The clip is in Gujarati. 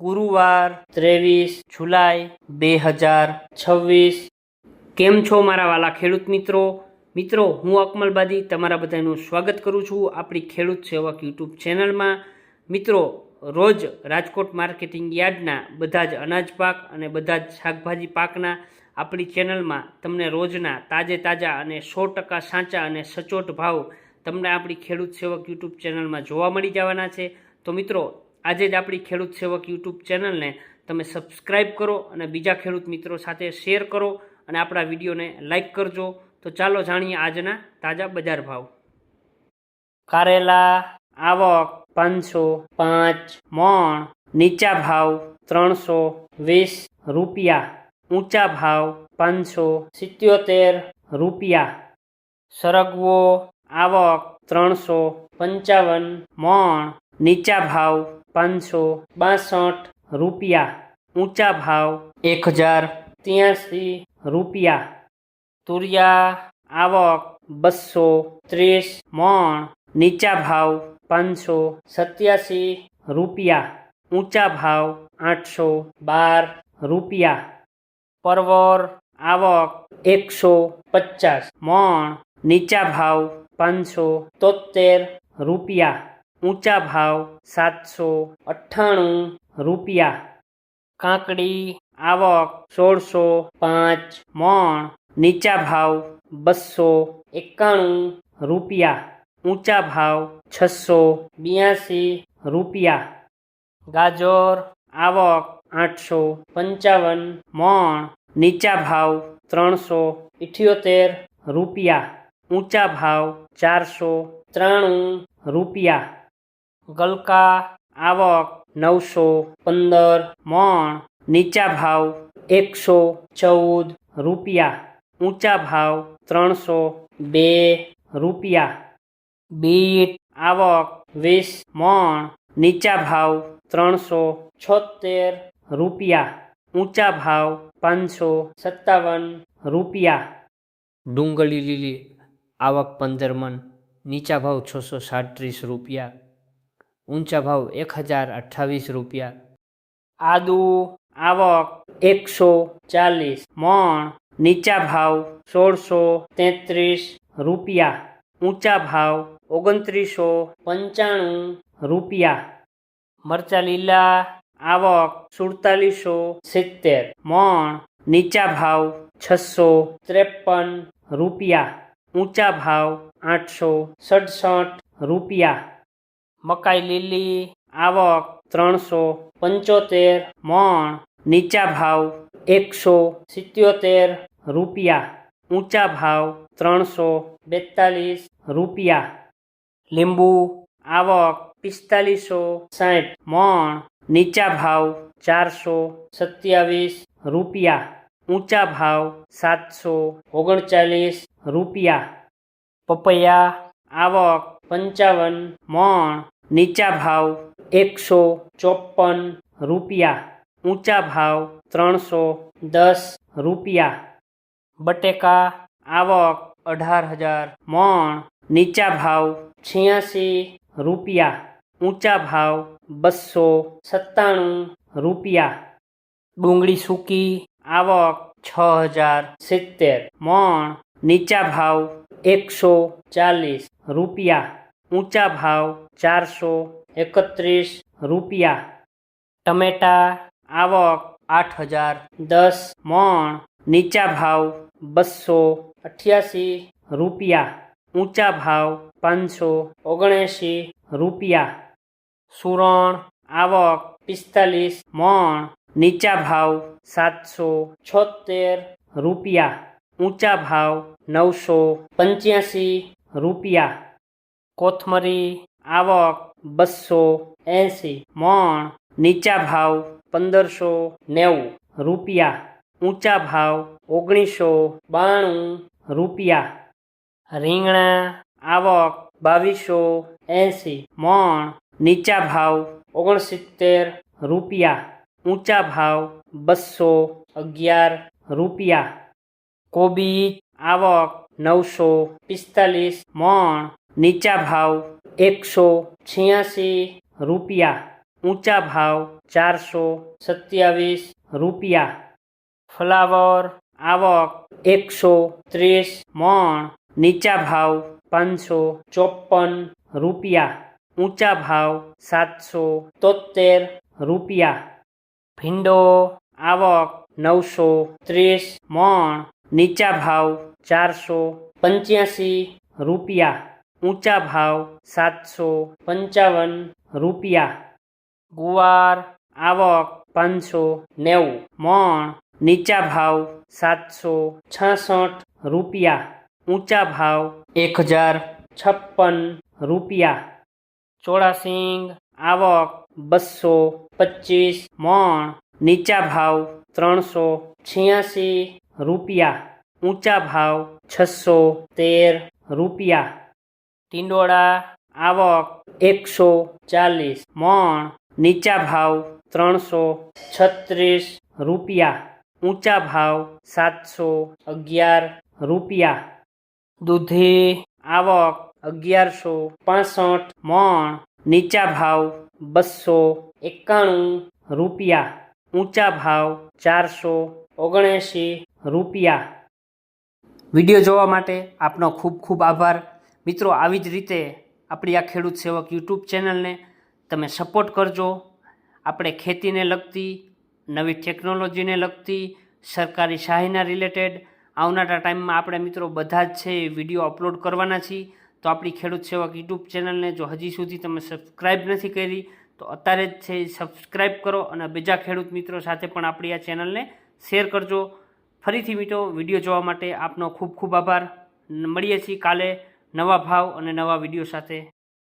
ગુરુવાર 23 જુલાઈ 2026। કેમ છો મારા વાલા ખેડૂત મિત્રો હું અકમલબાદી તમારા બધાનું સ્વાગત કરું છું આપણી ખેડૂત સેવક યુટ્યુબ ચેનલમાં। મિત્રો રોજ રાજકોટ માર્કેટિંગ યાર્ડના બધા જ અનાજ પાક અને બધા જ શાકભાજી પાકના આપણી ચેનલમાં તમને રોજના તાજા અને 100% સાચા અને સચોટ ભાવ તમને આપણી ખેડૂત સેવક યુટ્યુબ ચેનલમાં જોવા મળી જવાના છે। તો મિત્રો આજે જ આપણી ખેડૂત સેવક યુટ્યુબ ચેનલને તમે સબસ્ક્રાઈબ કરો અને બીજા ખેડૂત મિત્રો સાથે શેર કરો અને આપણા વિડીયોને લાઈક કરજો। તો ચાલો જાણીએ આજના તાજા બજાર ભાવ। કારેલા આવક 505 મણ, નીચા ભાવ 320 રૂપિયા, ઊંચા ભાવ 577 રૂપિયા। સરગવો આવક 355 મણ, નીચા ભાવ 562 રૂપિયા, ઊંચા ભાવ 1083 રૂપિયા। તુરિયા આવક 230 મણ, નીચા ભાવ 587 રૂપિયા, ઊંચા ભાવ 812 રૂપિયા। પરવર આવક 150 મણ, નીચા ભાવ 573 રૂપિયા, ઊંચા ભાવ 798 રૂપિયા। કાકડી આવક 1605 મણ, નીચા ભાવ 291 રૂપિયા, ઊંચા ભાવ 682 રૂપિયા। ગાજર આવક 855 મણ, નીચા ભાવ 378 રૂપિયા, ઊંચા ભાવ 493 રૂપિયા। ગલકા આવક 915 મણ, નીચા ભાવ 114 રૂપિયા, ઊંચા ભાવ 302 રૂપિયા। બીટ આવક 20 મણ, નીચા ભાવ 376 રૂપિયા, ઊંચા ભાવ 557 રૂપિયા। ડુંગળી લીલી આવક 15 મણ, નીચા ભાવ 637 રૂપિયા, ઊંચા ભાવ 1028 રૂપિયા। આદુ આવક 140 મણ, નીચા ભાવ 1633 રૂપિયા, ઊંચા ભાવ 2995 રૂપિયા। મરચા લીલા આવક 4770 મણ, નીચા ભાવ 653 રૂપિયા, ઊંચા ભાવ 867 રૂપિયા। મકાઈ લીલી આવક 375 મણ, નીચા ભાવ 177 રૂપિયા, ઊંચા ભાવ 342 રૂપિયા। લીંબુ આવક 4560 મણ, નીચા ભાવ 427 રૂપિયા, ઊંચા ભાવ 739 રૂપિયા। પપૈયા આવક 55 મણ, નીચા ભાવ 154 રૂપિયા, ઊંચા ભાવ 310 રૂપિયા। બટેકા આવક 18000 મણ, નીચા ભાવ 86 રૂપિયા, ઊંચા ભાવ 297 રૂપિયા। ડુંગળી સૂકી આવક 6070 મણ, નીચા ભાવ 140 રૂપિયા, ઊંચા ભાવ 431 રૂપિયા। ટમેટા આવક 8010 મણ, નીચા ભાવ 288 રૂપિયા, ઊંચા ભાવ 579 રૂપિયા। સુરણ આવક 45 મણ, નીચા ભાવ 776 રૂપિયા, ઊંચા ભાવ 985 રૂપિયા। કોથમરી આવક 280 મણ, નીચા ભાવ 1590 રૂપિયા, ઊંચા ભાવ 1992 રૂપિયા। રીંગણા આવક 2280 મણ, નીચા ભાવ 69 રૂપિયા, ઊંચા ભાવ 211 રૂપિયા। કોબીજ આવક 945 મણ, નીચા ભાવ 186 રૂપિયા, ઊંચા ભાવ 427 રૂપિયા. ફ્લાવર આવક 130 મણ, નીચા ભાવ 554 રૂપિયા, ઊંચા ભાવ 773 રૂપિયા. ભીંડો આવક 930 મણ, નીચા ભાવ 485 રૂપિયા, ઊંચા ભાવ 755 રૂપિયા. ગુવાર આવક 590 મણ, નીચા ભાવ 766 રૂપિયા, ઊંચા ભાવ 1056 રૂપિયા. ચોળાસિંગ આવક 225 મણ, નીચા ભાવ 386 રૂપિયા, ઊંચા ભાવ 613 રૂપિયા. ટીંડોળા આવક 140 મણ, નીચા ભાવ 336 રૂપિયા, ઊંચા ભાવ 711 રૂપિયા. દૂધી આવક 1165 મણ, નીચા ભાવ 291 રૂપિયા, ઊંચા ભાવ 479 રૂપિયા. વિડીયો જોવા માટે આપનો ખૂબ ખૂબ આભાર. મિત્રો, આવી જ રીતે આપણી આ ખેડૂત સેવક યુટ્યુબ ચેનલને તમે સપોર્ટ કરજો. આપણે ખેતીને લગતી, નવી ટેકનોલોજીને લગતી, સરકારી સહાયના રિલેટેડ આવનારા ટાઈમમાં આપણે મિત્રો બધા જ છે એ વિડીયો અપલોડ કરવાના છીએ. તો આપણી ખેડૂત સેવક યુટ્યુબ ચેનલને જો હજી સુધી તમે સબસ્ક્રાઈબ નથી કરી તો અત્યારે જ છે સબસ્ક્રાઈબ કરો અને બીજા ખેડૂત મિત્રો સાથે પણ આપણી આ ચેનલને શેર કરજો. ફરીથી મિત્રો, વિડીયો જોવા માટે આપનો ખૂબ ખૂબ આભાર. મળીએ છીએ કાલે નવા ભાવ અને નવા વિડીયો સાથે.